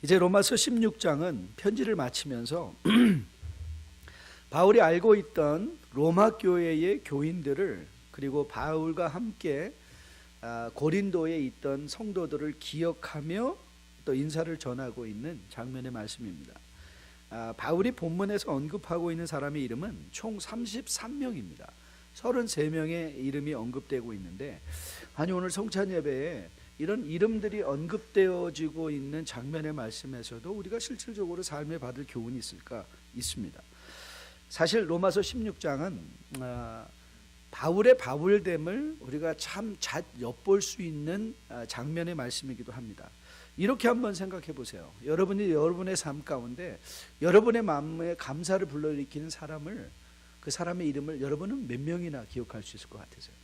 이제 로마서 16장은 편지를 마치면서 바울이 알고 있던 로마 교회의 교인들을, 그리고 바울과 함께 고린도에 있던 성도들을 기억하며 또 인사를 전하고 있는 장면의 말씀입니다. 바울이 본문에서 언급하고 있는 사람의 이름은 총 33명입니다. 33명의 이름이 언급되고 있는데, 아니 오늘 성찬 예배에 이런 이름들이 언급되어지고 있는 장면의 말씀에서도 우리가 실질적으로 삶에 받을 교훈이 있을까? 있습니다. 사실 로마서 16장은 바울의 바울됨을 우리가 참 잘 엿볼 수 있는 장면의 말씀이기도 합니다. 이렇게 한번 생각해 보세요. 여러분이 여러분의 삶 가운데 여러분의 마음에 감사를 불러일으키는 사람을, 그 사람의 이름을 여러분은 몇 명이나 기억할 수 있을 것 같으세요?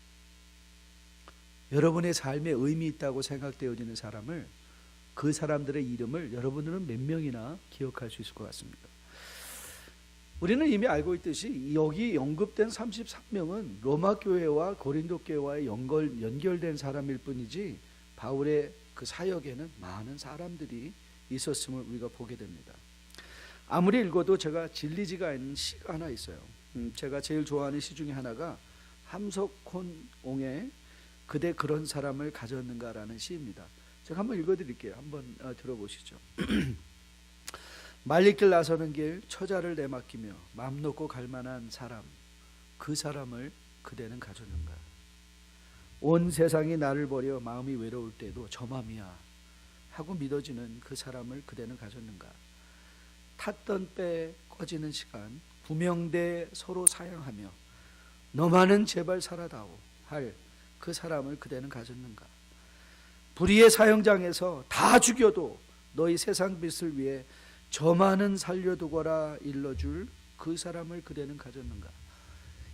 여러분의 삶에 의미 있다고 생각되어지는 사람을, 그 사람들의 이름을 여러분들은 몇 명이나 기억할 수 있을 것 같습니다. 우리는 이미 알고 있듯이 여기 언급된 33명은 로마 교회와 고린도 교회와의 연결된 사람일 뿐이지 바울의 그 사역에는 많은 사람들이 있었음을 우리가 보게 됩니다. 아무리 읽어도 제가 질리지가 않는 시가 하나 있어요. 제가 제일 좋아하는 시 중에 하나가 함석헌옹의 그대 그런 사람을 가졌는가라는 시입니다. 제가 한번 읽어드릴게요. 한번 들어보시죠. 말리길 나서는 길 처자를 내맡기며 맘 놓고 갈만한 사람, 그 사람을 그대는 가졌는가. 온 세상이 나를 버려 마음이 외로울 때도 저 맘이야 하고 믿어지는 그 사람을 그대는 가졌는가. 탔던 배 꺼지는 시간 구명대 서로 사양하며 너만은 제발 살아다오 할 그 사람을 그대는 가졌는가. 불의의 사형장에서 다 죽여도 너희 세상 빛을 위해 저만은 살려두거라 일러줄 그 사람을 그대는 가졌는가.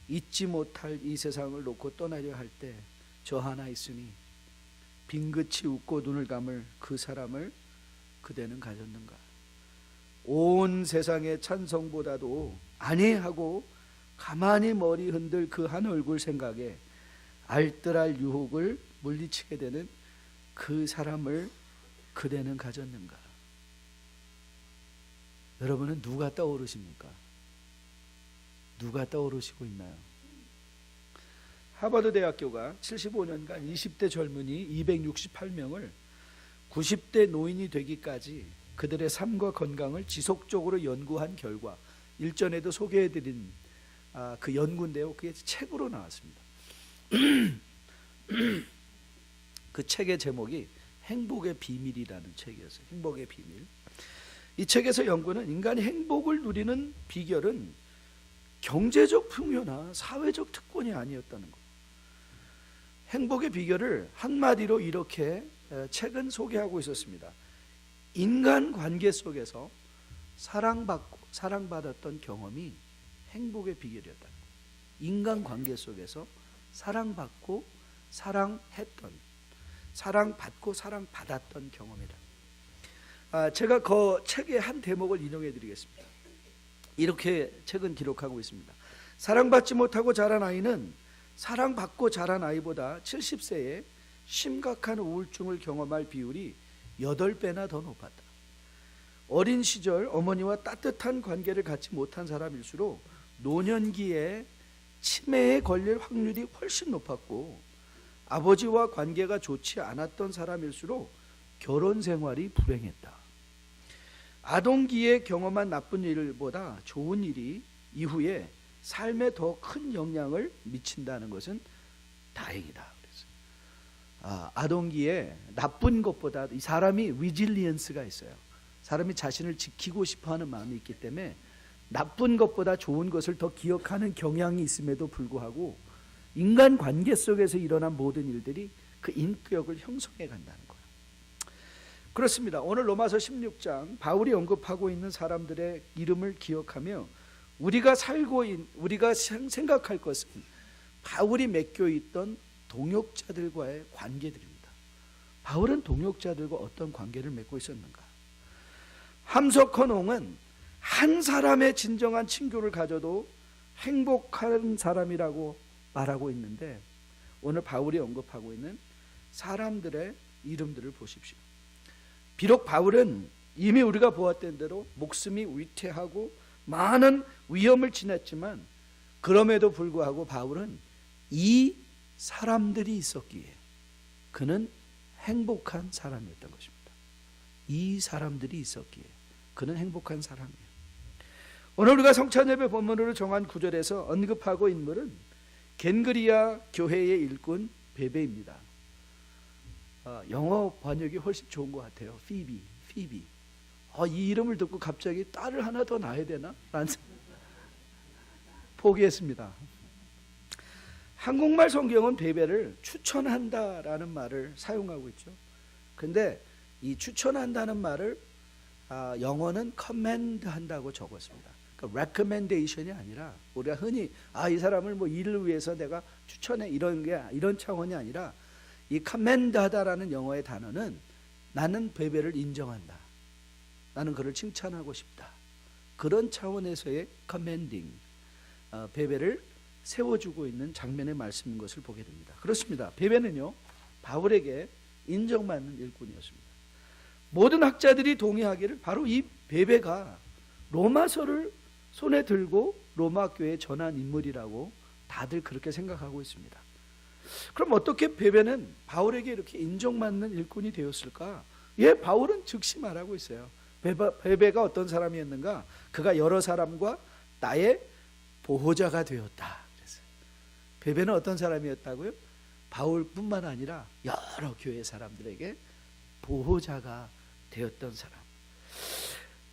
잊지 못할 이 세상을 놓고 떠나려 할 때 저 하나 있으니 빙긋이 웃고 눈을 감을 그 사람을 그대는 가졌는가. 온 세상의 찬성보다도 아니하고 가만히 머리 흔들 그 한 얼굴 생각에 알뜰할 유혹을 물리치게 되는 그 사람을 그대는 가졌는가. 여러분은 누가 떠오르십니까? 누가 떠오르시고 있나요? 하버드 대학교가 75년간 20대 젊은이 268명을 90대 노인이 되기까지 그들의 삶과 건강을 지속적으로 연구한 결과, 일전에도 소개해드린 그 연구인데요, 그게 책으로 나왔습니다. 그 책의 제목이 행복의 비밀이라는 책이었어요. 행복의 비밀. 이 책에서 연구는 인간이 행복을 누리는 비결은 경제적 풍요나 사회적 특권이 아니었다는 것. 행복의 비결을 한마디로 이렇게 책은 소개하고 있었습니다. 인간관계 속에서 사랑받고 사랑받았던 경험이 행복의 비결이었다는 것. 인간관계 속에서 사랑받고 사랑했던, 사랑받고 사랑받았던 경험이다. 제가 그 책의 한 대목을 인용해 드리겠습니다. 이렇게 책은 기록하고 있습니다. 사랑받지 못하고 자란 아이는 사랑받고 자란 아이보다 70세에 심각한 우울증을 경험할 비율이 8배나 더 높았다. 어린 시절 어머니와 따뜻한 관계를 갖지 못한 사람일수록 노년기에 치매에 걸릴 확률이 훨씬 높았고, 아버지와 관계가 좋지 않았던 사람일수록 결혼 생활이 불행했다. 아동기에 경험한 나쁜 일보다 좋은 일이 이후에 삶에 더 큰 영향을 미친다는 것은 다행이다. 아동기에 나쁜 것보다 이 사람이 리질리언스가 있어요. 사람이 자신을 지키고 싶어하는 마음이 있기 때문에 나쁜 것보다 좋은 것을 더 기억하는 경향이 있음에도 불구하고 인간관계 속에서 일어난 모든 일들이 그 인격을 형성해 간다는 거예요. 그렇습니다. 오늘 로마서 16장 바울이 언급하고 있는 사람들의 이름을 기억하며 우리가 생각할 것은 바울이 맺겨 있던 동역자들과의 관계들입니다. 바울은 동역자들과 어떤 관계를 맺고 있었는가? 함석헌옹은 한 사람의 진정한 친교를 가져도 행복한 사람이라고 말하고 있는데, 오늘 바울이 언급하고 있는 사람들의 이름들을 보십시오. 비록 바울은 이미 우리가 보았던 대로 목숨이 위태하고 많은 위험을 지났지만 그럼에도 불구하고 바울은 이 사람들이 있었기에 그는 행복한 사람이었던 것입니다. 이 사람들이 있었기에 그는 행복한 사람이에요. 오늘 우리가 성찬예배 본문으로 정한 구절에서 언급하고 인물은 겐그리아 교회의 일꾼 베베입니다. 영어 번역이 훨씬 좋은 것 같아요. 피비. 이 이름을 듣고 갑자기 딸을 하나 더 낳아야 되나? 라는 포기했습니다. 한국말 성경은 베베를 추천한다라는 말을 사용하고 있죠. 근데 이 추천한다는 말을 영어는 commend 한다고 적었습니다. 그러니까 recommendation이 아니라 우리가 흔히 이 사람을 뭐 일을 위해서 내가 추천해 이런 차원이 아니라 이 commend 하다라는 영어의 단어는 나는 베베를 인정한다. 나는 그를 칭찬하고 싶다. 그런 차원에서의 commending, 베베를 세워주고 있는 장면의 말씀인 것을 보게 됩니다. 그렇습니다. 베베는요 바울에게 인정받는 일꾼이었습니다. 모든 학자들이 동의하기를 바로 이 베베가 로마서를 손에 들고 로마 교회에 전한 인물이라고 다들 그렇게 생각하고 있습니다. 그럼 어떻게 베베는 바울에게 이렇게 인정받는 일꾼이 되었을까? 바울은 즉시 말하고 있어요. 베베가 어떤 사람이었는가? 그가 여러 사람과 나의 보호자가 되었다. 그랬어요. 베베는 어떤 사람이었다고요? 바울뿐만 아니라 여러 교회 사람들에게 보호자가 되었던 사람.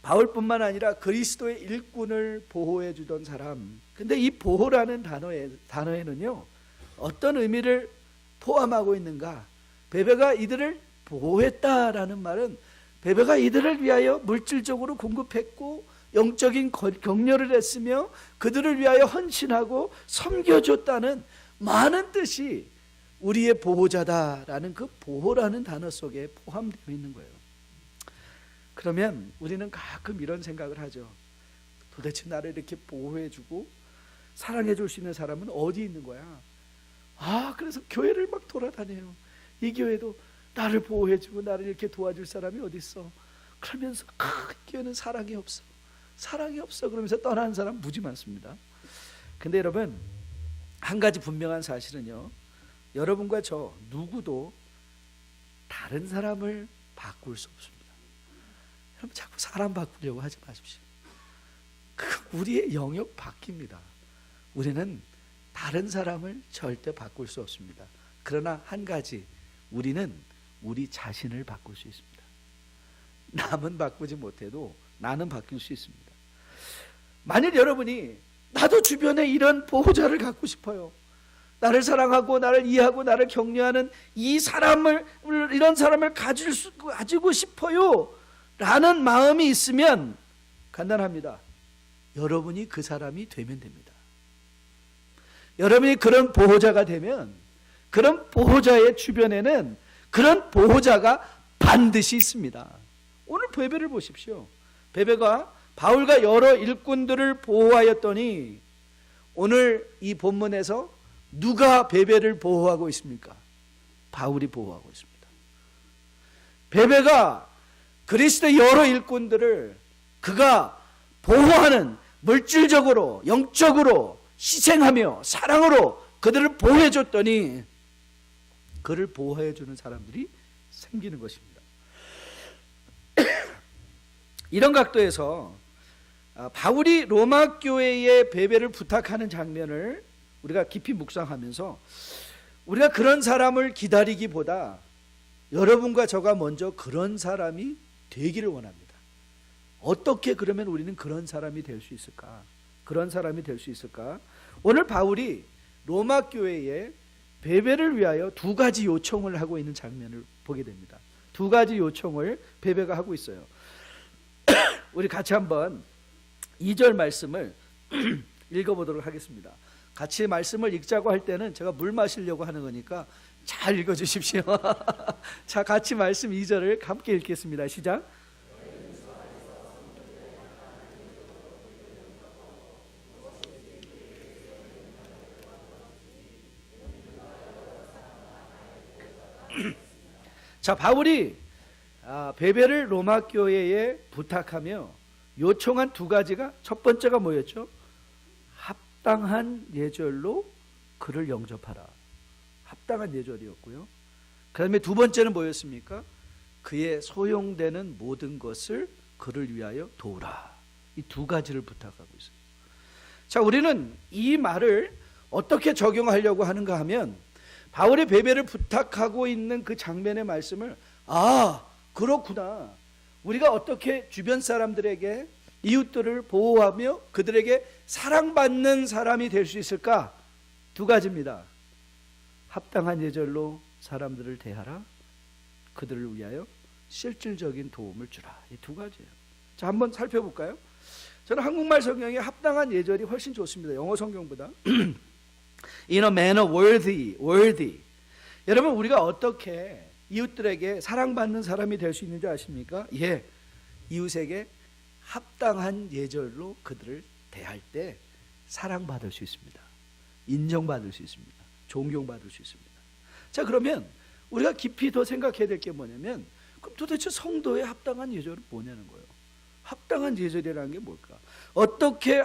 바울뿐만 아니라 그리스도의 일꾼을 보호해 주던 사람. 근데 이 보호라는 단어에는요 어떤 의미를 포함하고 있는가? 베베가 이들을 보호했다라는 말은 베베가 이들을 위하여 물질적으로 공급했고 영적인 격려를 했으며 그들을 위하여 헌신하고 섬겨줬다는 많은 뜻이 우리의 보호자다라는 그 보호라는 단어 속에 포함되어 있는 거예요. 그러면 우리는 가끔 이런 생각을 하죠. 도대체 나를 이렇게 보호해주고 사랑해줄 수 있는 사람은 어디 있는 거야? 그래서 교회를 막 돌아다녀요. 이 교회도 나를 보호해주고 나를 이렇게 도와줄 사람이 어디 있어? 그러면서 이 교회는 사랑이 없어 그러면서 떠나는 사람 무지 많습니다. 근데 여러분 한 가지 분명한 사실은요, 여러분과 저 누구도 다른 사람을 바꿀 수 없습니다. 여러분 자꾸 사람 바꾸려고 하지 마십시오. 우리의 영역 바뀝니다. 우리는 다른 사람을 절대 바꿀 수 없습니다. 그러나 한 가지, 우리는 우리 자신을 바꿀 수 있습니다. 남은 바꾸지 못해도 나는 바뀔 수 있습니다. 만일 여러분이 나도 주변에 이런 보호자를 갖고 싶어요, 나를 사랑하고 나를 이해하고 나를 격려하는 이런 사람을 가지고 싶어요 라는 마음이 있으면 간단합니다. 여러분이 그 사람이 되면 됩니다. 여러분이 그런 보호자가 되면 그런 보호자의 주변에는 그런 보호자가 반드시 있습니다. 오늘 베베를 보십시오. 베베가 바울과 여러 일꾼들을 보호하였더니 오늘 이 본문에서 누가 베베를 보호하고 있습니까? 바울이 보호하고 있습니다. 베베가 그리스도의 여러 일꾼들을 그가 보호하는, 물질적으로 영적으로 희생하며 사랑으로 그들을 보호해 줬더니 그를 보호해 주는 사람들이 생기는 것입니다. 이런 각도에서 바울이 로마 교회의 베베를 부탁하는 장면을 우리가 깊이 묵상하면서 우리가 그런 사람을 기다리기보다 여러분과 저가 먼저 그런 사람이 되기를 원합니다. 어떻게 그러면 우리는 그런 사람이 될 수 있을까? 그런 사람이 될 수 있을까? 오늘 바울이 로마 교회에 베베를 위하여 두 가지 요청을 하고 있는 장면을 보게 됩니다. 두 가지 요청을 베베가 하고 있어요. 우리 같이 한번 2절 말씀을 읽어보도록 하겠습니다. 같이 말씀을 읽자고 할 때는 제가 물 마시려고 하는 거니까 잘 읽어주십시오. 자, 같이 말씀 2절을 함께 읽겠습니다. 시작. 자, 바울이 베베를 로마 교회에 부탁하며 요청한 두 가지가, 첫 번째가 뭐였죠? 합당한 예절로 그를 영접하라. 합당한 예절이었고요. 그 다음에 두 번째는 뭐였습니까? 그의 소용되는 모든 것을 그를 위하여 도우라. 이 두 가지를 부탁하고 있어요. 자, 우리는 이 말을 어떻게 적용하려고 하는가 하면, 바울이 베베를 부탁하고 있는 그 장면의 말씀을, 그렇구나, 우리가 어떻게 주변 사람들에게, 이웃들을 보호하며 그들에게 사랑받는 사람이 될 수 있을까? 두 가지입니다. 합당한 예절로 사람들을 대하라, 그들을 위하여 실질적인 도움을 주라. 이 두 가지예요. 자, 한번 살펴볼까요? 저는 한국말 성경에 합당한 예절이 훨씬 좋습니다. 영어 성경보다. In a manner worthy. 여러분, 우리가 어떻게 이웃들에게 사랑받는 사람이 될 수 있는지 아십니까? 예, 이웃에게 합당한 예절로 그들을 대할 때 사랑받을 수 있습니다. 인정받을 수 있습니다. 존경받을 수 있습니다. 자, 그러면 우리가 깊이 더 생각해야 될 게 뭐냐면, 그럼 도대체 성도의 합당한 예절은 뭐냐는 거예요. 합당한 예절이라는 게 뭘까? 어떻게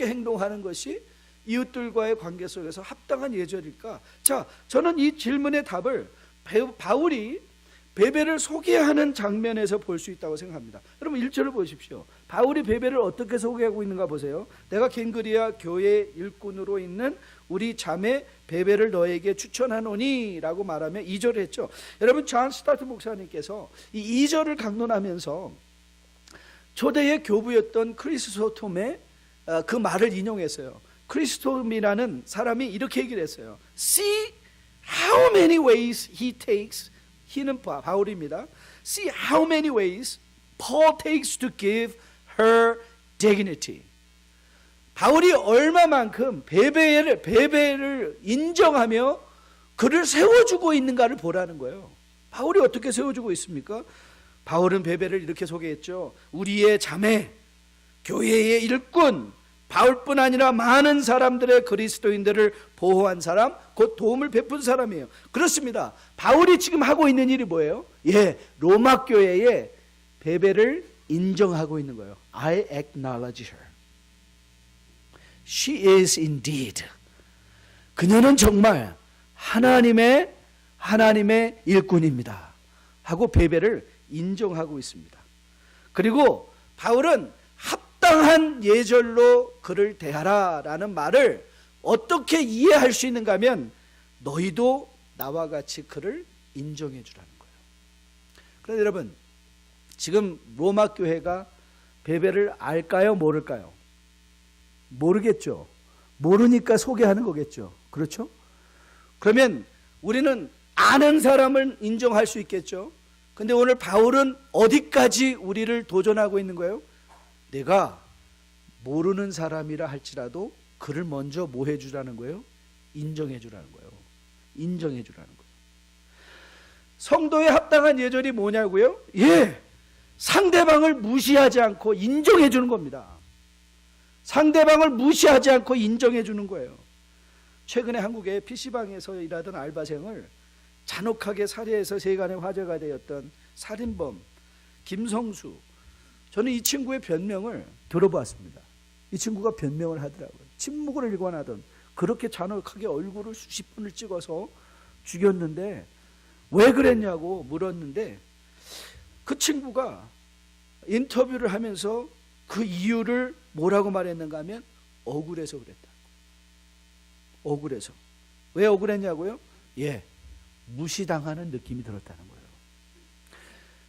행동하는 것이 이웃들과의 관계 속에서 합당한 예절일까? 자, 저는 이 질문의 답을 바울이 베베를 소개하는 장면에서 볼 수 있다고 생각합니다. 여러분 1절을 보십시오. 바울이 베베를 어떻게 소개하고 있는가 보세요. 내가 켄그리아 교회 일꾼으로 있는 우리 자매 베베를 너에게 추천하노니 라고 말하며 2절을 했죠. 여러분, 존 스타트 목사님께서 이 2절을 강론하면서 초대의 교부였던 크리스토톰의 그 말을 인용했어요. 크리스토톰이라는 사람이 이렇게 얘기를 했어요. See how many ways he takes, he는 바울입니다. See how many ways Paul takes to give her dignity. 바울이 얼마만큼 베베를 인정하며 그를 세워주고 있는가를 보라는 거예요. 바울이 어떻게 세워주고 있습니까? 바울은 베베를 이렇게 소개했죠. 우리의 자매, 교회의 일꾼, 바울뿐 아니라 많은 사람들의 그리스도인들을 보호한 사람, 곧 도움을 베푼 사람이에요. 그렇습니다. 바울이 지금 하고 있는 일이 뭐예요? 예, 로마 교회에 베베를 인정하고 있는 거예요. I acknowledge her. She is indeed. 그녀는 정말 하나님의 일꾼입니다. 하고 베베를 인정하고 있습니다. 그리고 바울은 합당한 예절로 그를 대하라 라는 말을 어떻게 이해할 수 있는가 하면, 너희도 나와 같이 그를 인정해 주라는 거예요. 그런데 여러분, 지금 로마 교회가 베베를 알까요? 모를까요? 모르겠죠. 모르니까 소개하는 거겠죠. 그렇죠? 그러면 우리는 아는 사람을 인정할 수 있겠죠. 근데 오늘 바울은 어디까지 우리를 도전하고 있는 거예요? 내가 모르는 사람이라 할지라도 그를 먼저 뭐 해주라는 거예요? 인정해 주라는 거예요. 인정해 주라는 거예요. 성도의 합당한 예절이 뭐냐고요? 예, 상대방을 무시하지 않고 인정해 주는 겁니다. 상대방을 무시하지 않고 인정해 주는 거예요. 최근에 한국의 PC방에서 일하던 알바생을 잔혹하게 살해해서 세간의 화제가 되었던 살인범 김성수, 저는 이 친구의 변명을 들어봤습니다. 이 친구가 변명을 하더라고요. 침묵을 일관하던, 그렇게 잔혹하게 얼굴을 수십 번을 찍어서 죽였는데 왜 그랬냐고 물었는데, 그 친구가 인터뷰를 하면서 그 이유를 뭐라고 말했는가 하면, 억울해서 그랬다. 억울해서. 왜 억울했냐고요? 예, 무시당하는 느낌이 들었다는 거예요.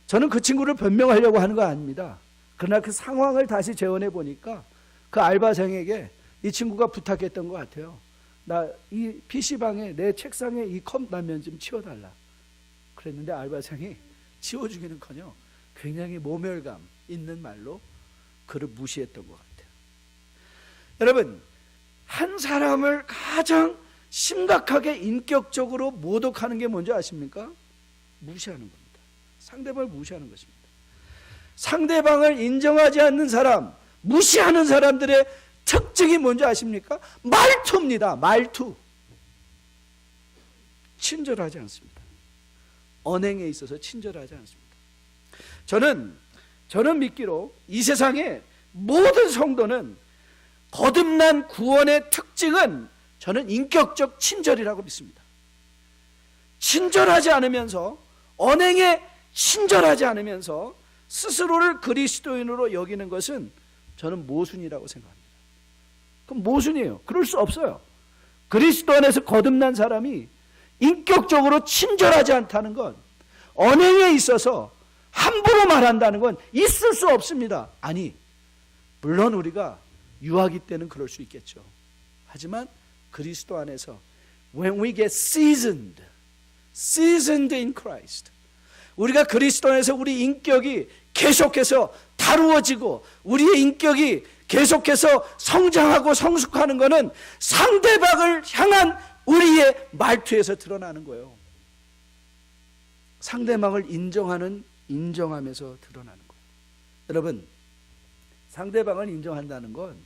저는 그 친구를 변명하려고 하는 거 아닙니다. 그러나 그 상황을 다시 재현해 보니까 그 알바생에게 이 친구가 부탁했던 것 같아요. 나 이 PC방에 내 책상에 이 컵 라면 좀 치워달라. 그랬는데 알바생이 치워주기는커녕 굉장히 모멸감 있는 말로 그를 무시했던 것 같아요. 여러분, 한 사람을 가장 심각하게 인격적으로 모독하는 게 뭔지 아십니까? 무시하는 겁니다. 상대방을 무시하는 것입니다. 상대방을 인정하지 않는 사람, 무시하는 사람들의 특징이 뭔지 아십니까? 말투입니다. 말투. 친절하지 않습니다. 언행에 있어서 친절하지 않습니다. 저는 믿기로 이 세상의 모든 성도는 거듭난 구원의 특징은 저는 인격적 친절이라고 믿습니다. 친절하지 않으면서, 언행에 친절하지 않으면서 스스로를 그리스도인으로 여기는 것은 저는 모순이라고 생각합니다. 그럼 모순이에요. 그럴 수 없어요. 그리스도 안에서 거듭난 사람이 인격적으로 친절하지 않다는 건, 언행에 있어서 함부로 말한다는 건 있을 수 없습니다. 아니, 물론 우리가 유아기 때는 그럴 수 있겠죠. 하지만 그리스도 안에서 when we get seasoned in Christ, 우리가 그리스도 안에서 우리 인격이 계속해서 다루어지고 우리의 인격이 계속해서 성장하고 성숙하는 것은 상대방을 향한 우리의 말투에서 드러나는 거예요. 상대방을 인정하면서 드러나는 거예요. 여러분, 상대방을 인정한다는 건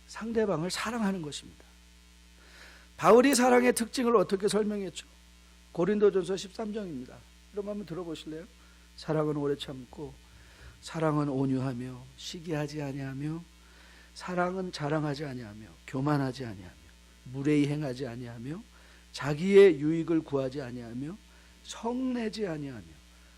상대방을 사랑하는 것입니다. 바울이 사랑의 특징을 어떻게 설명했죠? 고린도전서 13장입니다. 여러분 한번 들어보실래요? 사랑은 오래 참고, 사랑은 온유하며, 시기하지 아니하며, 사랑은 자랑하지 아니하며, 교만하지 아니하며, 무례히 행하지 아니하며, 자기의 유익을 구하지 아니하며, 성내지 아니하며,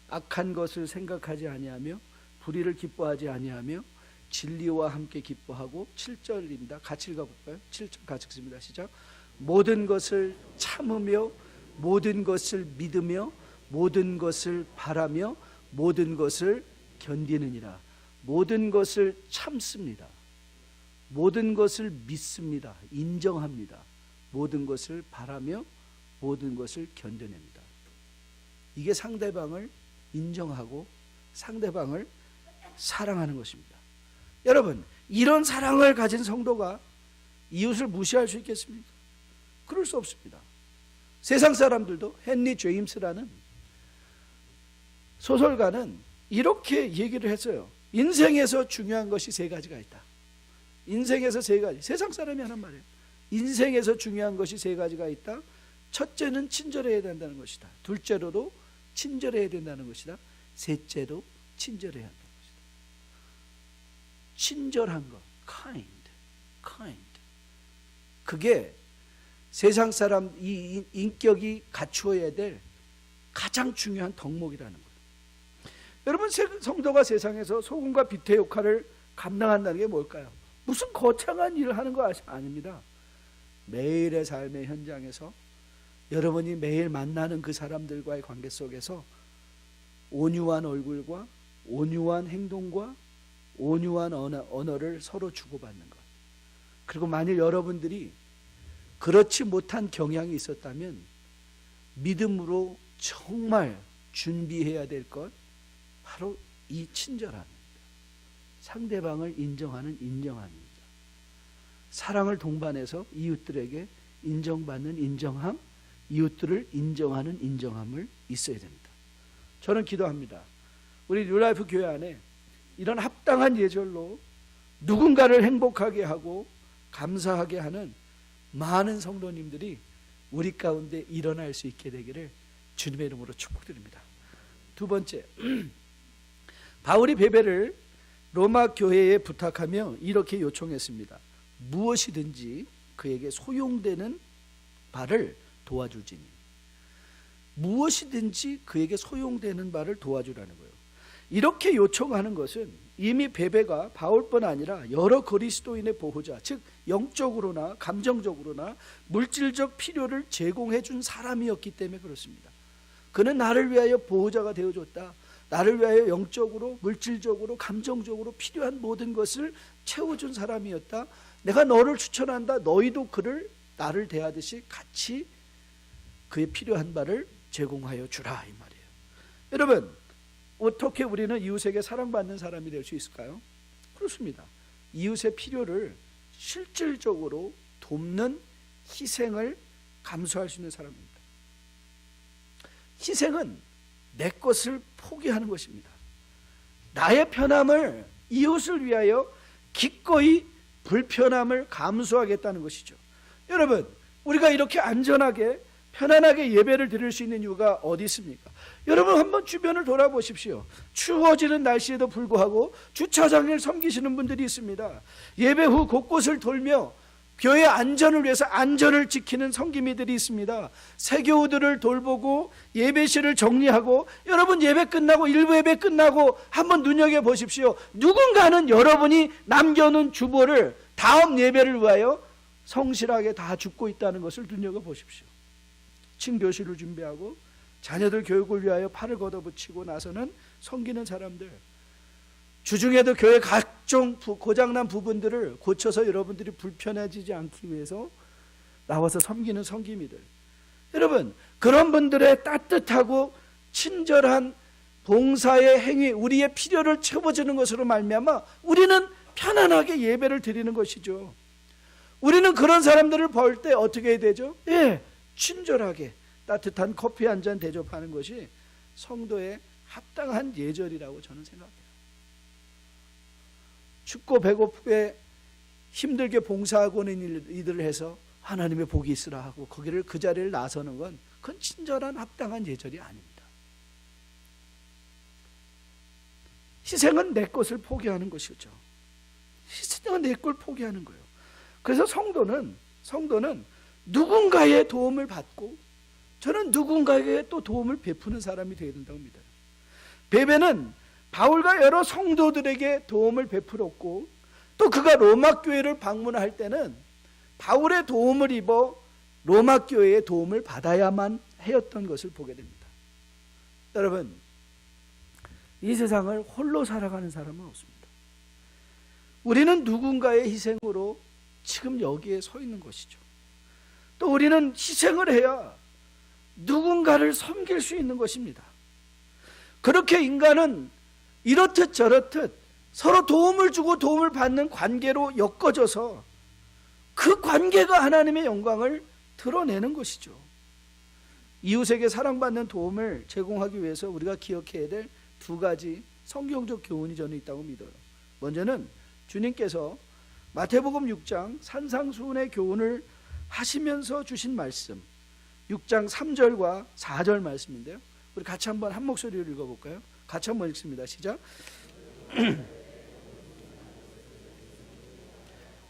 악한 것을 생각하지 아니하며, 불의를 기뻐하지 아니하며, 진리와 함께 기뻐하고. 7절입니다. 같이 읽어볼까요? 7절 같이 읽습니다. 시작. 모든 것을 참으며, 모든 것을 믿으며, 모든 것을 바라며, 모든 것을 견디느니라. 모든 것을 참습니다. 모든 것을 믿습니다. 인정합니다. 모든 것을 바라며, 모든 것을 견뎌냅니다. 이게 상대방을 인정하고 상대방을 사랑하는 것입니다. 여러분, 이런 사랑을 가진 성도가 이웃을 무시할 수 있겠습니까? 그럴 수 없습니다. 세상 사람들도, 헨리 제임스라는 소설가는 이렇게 얘기를 했어요. 인생에서 중요한 것이 세 가지가 있다. 인생에서 세 가지. 세상 사람이 하는 말이에요. 인생에서 중요한 것이 세 가지가 있다. 첫째는 친절해야 된다는 것이다. 둘째로도 친절해야 된다는 것이다. 셋째로 친절해야 한다는 것이다. 친절한 것, kind. 그게 세상 사람 이 인격이 갖추어야 될 가장 중요한 덕목이라는 거예요. 여러분, 성도가 세상에서 소금과 빛의 역할을 감당한다는 게 뭘까요? 무슨 거창한 일을 하는 거 아닙니다. 매일의 삶의 현장에서 여러분이 매일 만나는 그 사람들과의 관계 속에서 온유한 얼굴과 온유한 행동과 온유한 언어를 서로 주고받는 것. 그리고 만일 여러분들이 그렇지 못한 경향이 있었다면 믿음으로 정말 준비해야 될 것, 바로 이 친절함입니다. 상대방을 인정하는 인정함입니다. 사랑을 동반해서 이웃들에게 인정받는 인정함, 이웃들을 인정하는 인정함을 있어야 됩니다. 저는 기도합니다. 우리 뉴라이프 교회 안에 이런 합당한 예절로 누군가를 행복하게 하고 감사하게 하는 많은 성도님들이 우리 가운데 일어날 수 있게 되기를 주님의 이름으로 축복드립니다. 두 번째, 바울이 베베를 로마 교회에 부탁하며 이렇게 요청했습니다. 무엇이든지 그에게 소용되는 바를 도와주지니. 무엇이든지 그에게 소용되는 바를 도와주라는 거예요. 이렇게 요청하는 것은 이미 베베가 바울뿐 아니라 여러 그리스도인의 보호자, 즉 영적으로나 감정적으로나 물질적 필요를 제공해 준 사람이었기 때문에 그렇습니다. 그는 나를 위하여 보호자가 되어줬다. 나를 위하여 영적으로, 물질적으로, 감정적으로 필요한 모든 것을 채워준 사람이었다. 내가 너를 추천한다. 너희도 그를 나를 대하듯이 같이 그의 필요한 바를 제공하여 주라, 이 말이에요. 여러분, 어떻게 우리는 이웃에게 사랑받는 사람이 될 수 있을까요? 그렇습니다. 이웃의 필요를 실질적으로 돕는 희생을 감수할 수 있는 사람입니다. 희생은 내 것을 포기하는 것입니다. 나의 편함을 이웃을 위하여 기꺼이 불편함을 감수하겠다는 것이죠. 여러분, 우리가 이렇게 안전하게 편안하게 예배를 드릴 수 있는 이유가 어디 있습니까? 여러분 한번 주변을 돌아보십시오. 추워지는 날씨에도 불구하고 주차장을 섬기시는 분들이 있습니다. 예배 후 곳곳을 돌며 교회 안전을 위해서 안전을 지키는 섬기미들이 있습니다. 새교우들을 돌보고 예배실을 정리하고, 여러분 예배 끝나고 일부 예배 끝나고 한번 눈여겨보십시오. 누군가는 여러분이 남겨놓은 주보를 다음 예배를 위하여 성실하게 다 줍고 있다는 것을 눈여겨보십시오. 친교실을 준비하고 자녀들 교육을 위하여 팔을 걷어붙이고 나서는 섬기는 사람들, 주중에도 교회 각종 고장난 부분들을 고쳐서 여러분들이 불편해지지 않기 위해서 나와서 섬기는 섬김이들. 여러분, 그런 분들의 따뜻하고 친절한 봉사의 행위, 우리의 필요를 채워주는 것으로 말미암아 우리는 편안하게 예배를 드리는 것이죠. 우리는 그런 사람들을 볼 때 어떻게 해야 되죠? 친절하게 따뜻한 커피 한 잔 대접하는 것이 성도의 합당한 예절이라고 저는 생각해요. 춥고 배고프게 힘들게 봉사하고 있는 이들을 해서 하나님의 복이 있으라 하고 거기를 그 자리를 나서는 건 그건 친절한 합당한 예절이 아닙니다. 희생은 내 것을 포기하는 것이죠. 희생은 내 걸 포기하는 거예요. 그래서 성도는 누군가의 도움을 받고, 저는 누군가에게 또 도움을 베푸는 사람이 되어야 된다고 믿어요. 베베는 바울과 여러 성도들에게 도움을 베풀었고, 또 그가 로마 교회를 방문할 때는 바울의 도움을 입어 로마 교회의 도움을 받아야만 하였던 것을 보게 됩니다. 여러분, 이 세상을 홀로 살아가는 사람은 없습니다. 우리는 누군가의 희생으로 지금 여기에 서 있는 것이죠. 또 우리는 희생을 해야 누군가를 섬길 수 있는 것입니다. 그렇게 인간은 이렇듯 저렇듯 서로 도움을 주고 도움을 받는 관계로 엮어져서 그 관계가 하나님의 영광을 드러내는 것이죠. 이웃에게 사랑받는 도움을 제공하기 위해서 우리가 기억해야 될 두 가지 성경적 교훈이 저는 있다고 믿어요. 먼저는 주님께서 마태복음 6장 산상수훈의 교훈을 하시면서 주신 말씀, 6장 3절과 4절 말씀인데요. 우리 같이 한번 한 목소리로 읽어볼까요? 같이 한번 읽습니다. 시작.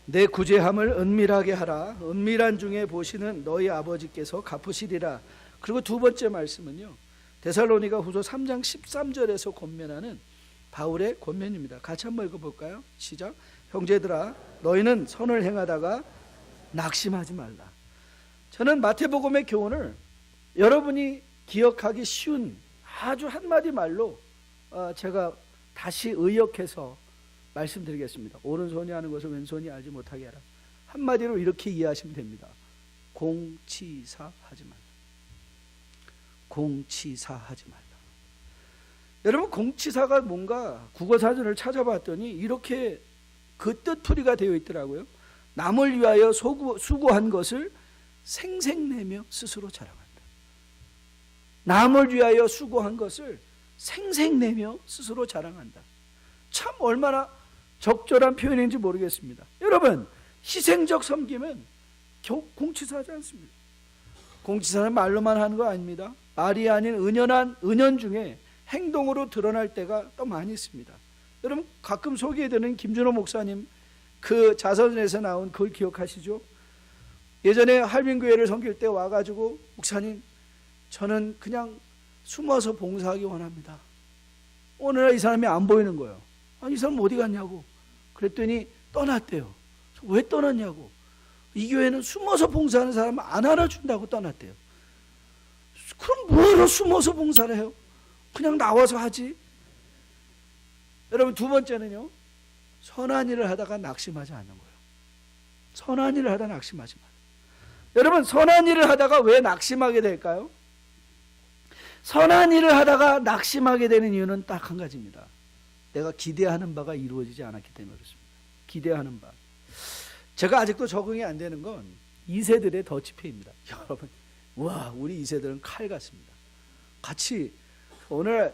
내 구제함을 은밀하게 하라. 은밀한 중에 보시는 너희 아버지께서 갚으시리라. 그리고 두 번째 말씀은요, 데살로니가 후서 3장 13절에서 권면하는 바울의 권면입니다. 같이 한번 읽어볼까요? 시작. 형제들아, 너희는 선을 행하다가 낙심하지 말라. 저는 마태복음의 교훈을 여러분이 기억하기 쉬운 아주 한마디 말로 제가 다시 의역해서 말씀드리겠습니다. 오른손이 하는 것을 왼손이 알지 못하게 하라. 한마디로 이렇게 이해하시면 됩니다. 공치사하지 말라. 공치사하지 말라. 여러분, 공치사가 뭔가 국어사전을 찾아봤더니 이렇게 그 뜻풀이가 되어 있더라고요. 남을 위하여 수고한 것을 생색내며 스스로 자랑한다. 남을 위하여 수고한 것을 생색내며 스스로 자랑한다. 참 얼마나 적절한 표현인지 모르겠습니다. 여러분, 희생적 섬김은 공치사하지 않습니다. 공치사는 말로만 하는 거 아닙니다. 말이 아닌 은연 중에 행동으로 드러날 때가 또 많이 있습니다. 여러분, 가끔 소개해드리는 김준호 목사님 그 자선에서 나온 그걸 기억하시죠? 예전에 할빈교회를 섬길 때 와가지고, 목사님, 저는 그냥 숨어서 봉사하기 원합니다. 오늘날 이 사람이 안 보이는 거예요. 아니, 이 사람 어디 갔냐고. 그랬더니 떠났대요. 왜 떠났냐고. 이 교회는 숨어서 봉사하는 사람을 안 알아준다고 떠났대요. 그럼 뭐하러 숨어서 봉사를 해요? 그냥 나와서 하지. 여러분, 두 번째는요, 선한 일을 하다가 낙심하지 않는 거예요. 선한 일을 하다가 낙심하지 마요. 여러분, 선한 일을 하다가 왜 낙심하게 될까요? 선한 일을 하다가 낙심하게 되는 이유는 딱 한 가지입니다. 내가 기대하는 바가 이루어지지 않았기 때문에 그렇습니다. 기대하는 바. 제가 아직도 적응이 안 되는 건 2세들의 더치페이입니다. 여러분, 와, 우리 2세들은 칼 같습니다. 같이 오늘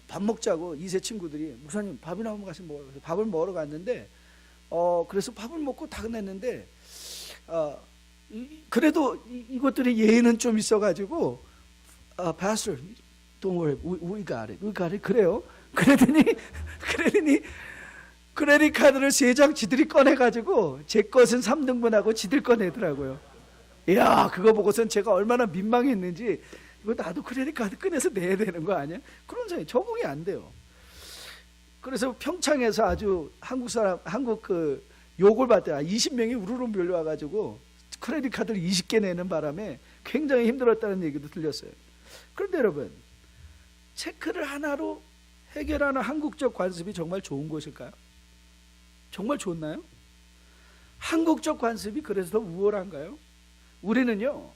밥 먹자고 2세 친구들이, 목사님 밥이나 한번 같이 먹어요. 밥을 먹으러 갔는데 그래서 밥을 먹고 다 끝냈는데 그래도 이것들이 예의는 좀 있어가지고 Pastor, don't worry, we got it. 그래요. 그러더니 크레딧 카드를 3장 지들이 꺼내가지고 제 것은 3등분하고 지들 꺼내더라고요. 이야, 그거 보고선 제가 얼마나 민망했는지, 이거 나도 크레딧 카드 꺼내서 내야 되는 거 아니야? 그런 생각이 적응이 안 돼요. 그래서 평창에서 아주 한국 그 욕을 받대요. 20명이 우르르 몰려와가지고 크레딧 카드를 20개 내는 바람에 굉장히 힘들었다는 얘기도 들렸어요. 그런데 여러분, 체크를 하나로 해결하는 한국적 관습이 정말 좋은 것일까요? 정말 좋나요? 한국적 관습이 그래서 더 우월한가요? 우리는요,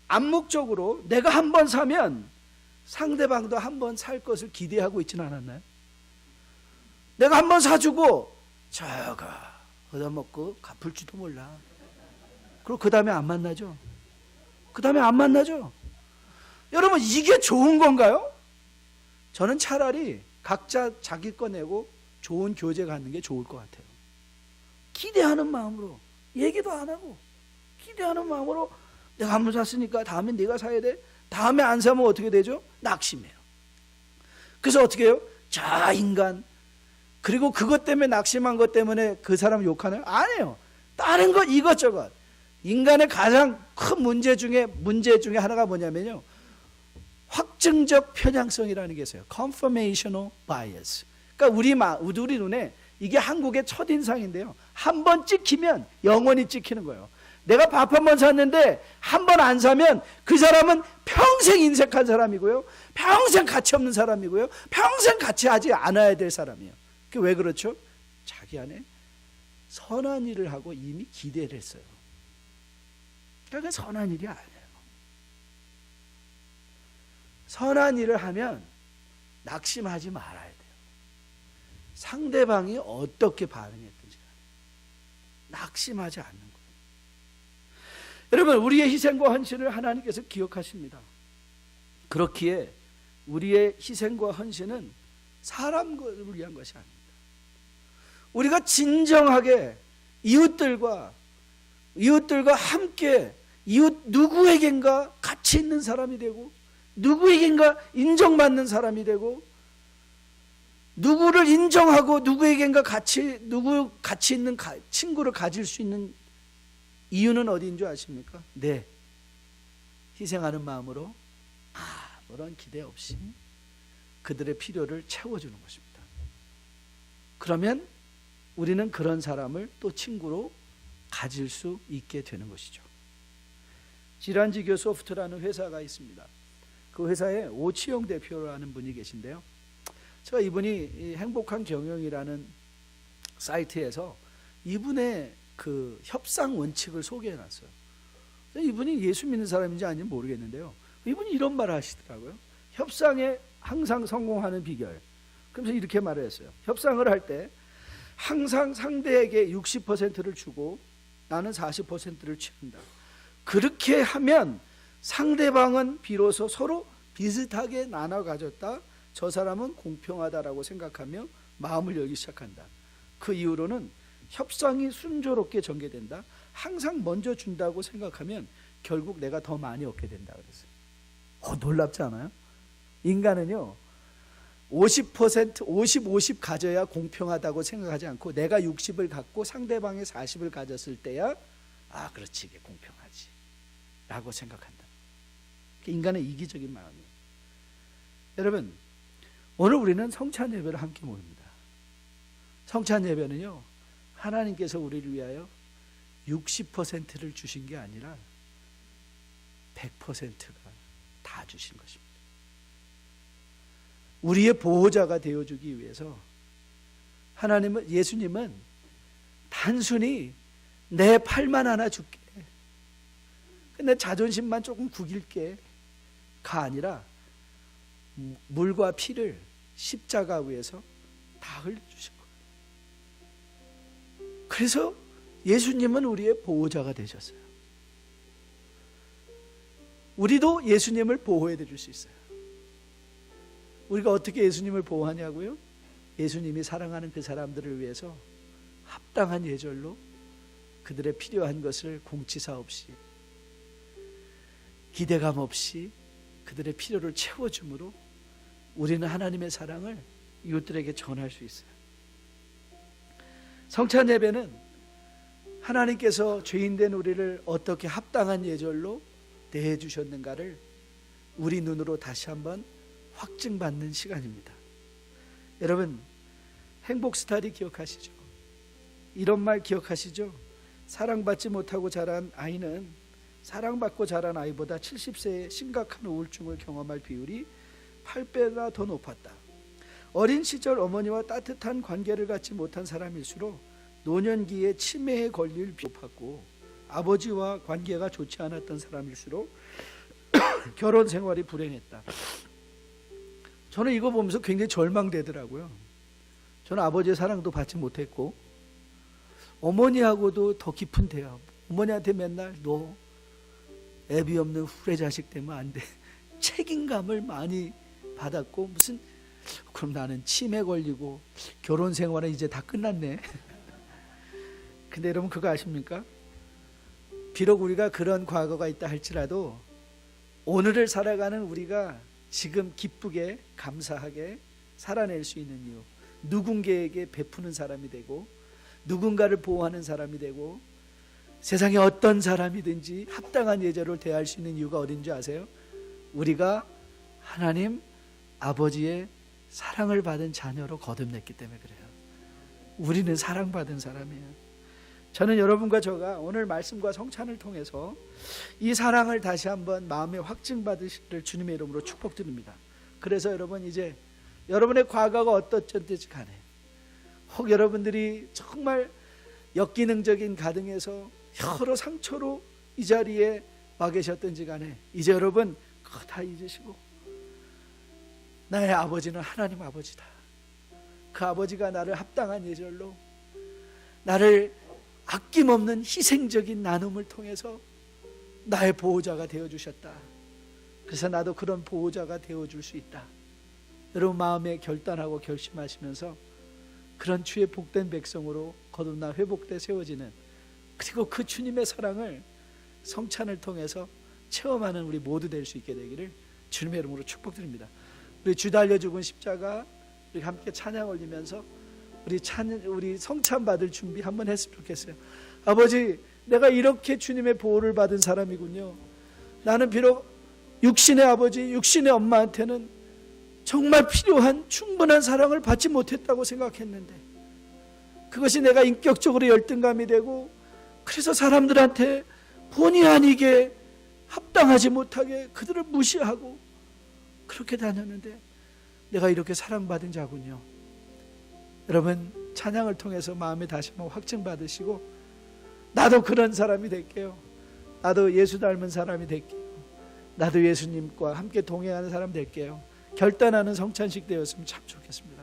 암묵적으로 내가 한 번 사면 상대방도 한 번 살 것을 기대하고 있지는 않았나요? 내가 한 번 사주고 저거 얻어먹고 갚을지도 몰라. 그리고 그 다음에 안 만나죠. 여러분, 이게 좋은 건가요? 저는 차라리 각자 자기 거 내고 좋은 교제 갖는 게 좋을 것 같아요. 기대하는 마음으로, 얘기도 안 하고 기대하는 마음으로, 내가 한 번 샀으니까 다음에 네가 사야 돼. 다음에 안 사면 어떻게 되죠? 낙심해요. 그래서 어떻게 해요? 자, 인간. 그리고 그것 때문에, 낙심한 것 때문에 그 사람 욕하나요? 아니에요. 다른 것 이것저것. 인간의 가장 큰 문제 중에 하나가 뭐냐면요, 확증적 편향성이라는 게 있어요. Confirmational bias. 그러니까 우리 눈에 이게 한국의 첫인상인데요, 한 번 찍히면 영원히 찍히는 거예요. 내가 밥 한 번 샀는데 한 번 안 사면 그 사람은 평생 인색한 사람이고요, 평생 가치 없는 사람이고요, 평생 같이 하지 않아야 될 사람이에요. 그게 왜 그렇죠? 자기 안에 선한 일을 하고 이미 기대를 했어요. 그러니까 선한 일이 아니에요. 선한 일을 하면 낙심하지 말아야 돼요. 상대방이 어떻게 반응했든지 낙심하지 않는 거예요. 여러분, 우리의 희생과 헌신을 하나님께서 기억하십니다. 그렇기에 우리의 희생과 헌신은 사람을 위한 것이 아닙니다. 우리가 진정하게 이웃들과 함께 이웃 누구에겐가 가치 있는 사람이 되고, 누구에겐가 인정받는 사람이 되고, 누구를 인정하고 누구에겐가 가치 있는 친구를 가질 수 있는 이유는 어디인 줄 아십니까? 네, 희생하는 마음으로 아무런 기대 없이 그들의 필요를 채워주는 것입니다. 그러면 우리는 그런 사람을 또 친구로 가질 수 있게 되는 것이죠. 질환지교 소프트라는 회사가 있습니다. 그 회사에 오치영 대표라는 분이 계신데요, 제가 이분이 행복한 경영이라는 사이트에서 이분의 그 협상 원칙을 소개해놨어요. 이분이 예수 믿는 사람인지 아닌지 모르겠는데요, 이분이 이런 말을 하시더라고요. 협상에 항상 성공하는 비결. 그러면서 이렇게 말을 했어요. 협상을 할 때 항상 상대에게 60%를 주고 나는 40%를 취한다. 그렇게 하면 상대방은 비로소 서로 비슷하게 나눠 가졌다, 저 사람은 공평하다라고 생각하며 마음을 열기 시작한다. 그 이후로는 협상이 순조롭게 전개된다. 항상 먼저 준다고 생각하면 결국 내가 더 많이 얻게 된다 그랬어요. 놀랍지 않아요? 인간은요, 50 가져야 공평하다고 생각하지 않고, 내가 60을 갖고 상대방이 40을 가졌을 때야 그렇지, 이게 공평하지 라고 생각한다. 인간의 이기적인 마음이에요. 여러분, 오늘 우리는 성찬 예배를 함께 모입니다. 성찬 예배는요, 하나님께서 우리를 위하여 60%를 주신 게 아니라 100%가 다 주신 것입니다. 우리의 보호자가 되어주기 위해서 예수님은 단순히 내 팔만 하나 줄게, 내 자존심만 조금 구길게 가 아니라 물과 피를 십자가 위에서 다 흘려주신 거예요. 그래서 예수님은 우리의 보호자가 되셨어요. 우리도 예수님을 보호해 드릴 수 있어요. 우리가 어떻게 예수님을 보호하냐고요? 예수님이 사랑하는 그 사람들을 위해서 합당한 예절로 그들의 필요한 것을 공치사 없이 기대감 없이 그들의 필요를 채워줌으로 우리는 하나님의 사랑을 이웃들에게 전할 수 있어요. 성찬 예배는 하나님께서 죄인된 우리를 어떻게 합당한 예절로 대해 주셨는가를 우리 눈으로 다시 한번 확증받는 시간입니다. 여러분, 행복 스타일이 기억하시죠? 이런 말 기억하시죠? 사랑받지 못하고 자란 아이는 사랑받고 자란 아이보다 70세에 심각한 우울증을 경험할 비율이 8배가 더 높았다. 어린 시절 어머니와 따뜻한 관계를 갖지 못한 사람일수록 노년기에 치매에 걸릴 비율이 높았고, 아버지와 관계가 좋지 않았던 사람일수록 결혼 생활이 불행했다. 저는 이거 보면서 굉장히 절망되더라고요. 저는 아버지의 사랑도 받지 못했고 어머니하고도 더 깊은 대화, 어머니한테 맨날 너 애비 없는 후레 자식 되면 안 돼, 책임감을 많이 받았고, 무슨 그럼 나는 치매 걸리고 결혼 생활은 이제 다 끝났네. 근데 여러분 그거 아십니까? 비록 우리가 그런 과거가 있다 할지라도 오늘을 살아가는 우리가 지금 기쁘게 감사하게 살아낼 수 있는 이유, 누군가에게 베푸는 사람이 되고 누군가를 보호하는 사람이 되고 세상에 어떤 사람이든지 합당한 예절을 대할 수 있는 이유가 어딘지 아세요? 우리가 하나님 아버지의 사랑을 받은 자녀로 거듭냈기 때문에 그래요. 우리는 사랑받은 사람이에요. 저는 여러분과 저가 오늘 말씀과 성찬을 통해서 이 사랑을 다시 한번 마음에 확증받으시기를 주님의 이름으로 축복드립니다. 그래서 여러분, 이제 여러분의 과거가 어떻든지 간에, 혹 여러분들이 정말 역기능적인 가정에서 여러 상처로 이 자리에 와 계셨든지 간에 이제 여러분 그거 다 잊으시고 나의 아버지는 하나님 아버지다. 그 아버지가 나를 합당한 예절로, 나를 아낌없는 희생적인 나눔을 통해서 나의 보호자가 되어주셨다. 그래서 나도 그런 보호자가 되어줄 수 있다. 여러분 마음에 결단하고 결심하시면서 그런 주의 복된 백성으로 거듭나 회복돼 세워지는, 그리고 그 주님의 사랑을 성찬을 통해서 체험하는 우리 모두 될 수 있게 되기를 주님의 이름으로 축복드립니다. 우리 주 달려 죽은 십자가 우리 함께 찬양 올리면서 우리 성찬 받을 준비 한번 했으면 좋겠어요. 아버지, 내가 이렇게 주님의 보호를 받은 사람이군요. 나는 비록 육신의 아버지, 육신의 엄마한테는 정말 필요한 충분한 사랑을 받지 못했다고 생각했는데, 그것이 내가 인격적으로 열등감이 되고, 그래서 사람들한테 본의 아니게 합당하지 못하게 그들을 무시하고 그렇게 다녔는데 내가 이렇게 사랑받은 자군요. 여러분, 찬양을 통해서 마음에 다시 한번 확증받으시고 나도 그런 사람이 될게요. 나도 예수 닮은 사람이 될게요. 나도 예수님과 함께 동행하는 사람 될게요. 결단하는 성찬식 되었으면 참 좋겠습니다.